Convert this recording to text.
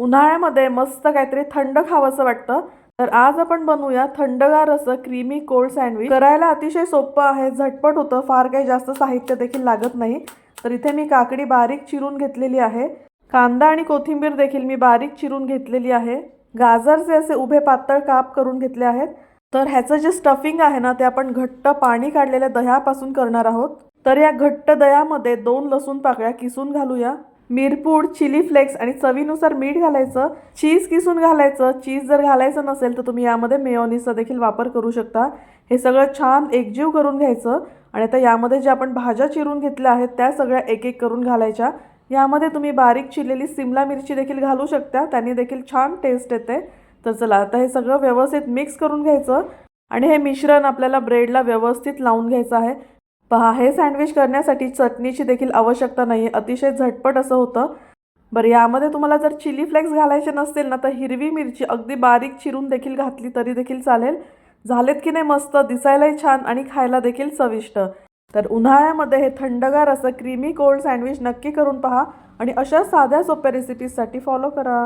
उन्हाळ्यामध्ये मस्त काहीतरी थंड खावंसं वाटतं, तर आज आपण बनवूया थंडगार असं क्रीमी कोल्ड सँडविच। करायला अतिशय सोपं आहे, झटपट होतं, फार काही जास्त साहित्य देखील लागत नाही। तर इथे मी काकडी बारीक चिरून घेतलेली आहे, कांदा आणि कोथिंबीर देखील मी बारीक चिरून घेतलेली आहे, गाजरचे असे उभे पातळ काप करून घेतले आहेत। तर ह्याचं जे स्टफिंग आहे ना, ते आपण घट्ट पाणी काढलेल्या दह्यापासून करणार आहोत। तर या घट्ट दह्यामध्ये 2 लसूण पाकळ्या किसून घालूया, मिरपूड, चिली फ्लेक्स आणि चवीनुसार मीठ घालायचं, चीज किसून घालायचं। चीज जर घालायचं नसेल तर तुम्ही यामध्ये मेयोनीजचा देखील वापर करू शकता। हे सगळं छान एकजीव करून घ्यायचं आणि आता यामध्ये जे आपण भाज्या चिरून घेतल्या आहेत त्या सगळ्या एक एक करून घालायच्या। यामध्ये तुम्ही बारीक चिरलेली सिमला मिरची देखील घालू शकता, त्याने देखील छान टेस्ट येते। तर चला आता हे सगळं व्यवस्थित मिक्स करून घ्यायचं आणि हे मिश्रण आपल्याला ब्रेडला व्यवस्थित लावून घ्यायचं आहे। पहा, हे सँडविच करण्यासाठी चटणीची देखील आवश्यकता नाही, अतिशय झटपट असं होतं। बरं, यामध्ये तुम्हाला जर चिली फ्लेक्स घालायचे नसतील ना, तर हिरवी मिरची अगदी बारीक चिरून देखील घातली तरी देखील चालेल। झालेत की नाही मस्त, दिसायलाही छान आणि खायला देखील चविष्ट। तर उन्हाळ्यामध्ये हे थंडगार असं क्रीमी कोल्ड सँडविच नक्की करून पहा आणि अशा साध्या सोप्या रेसिपीजसाठी फॉलो करा।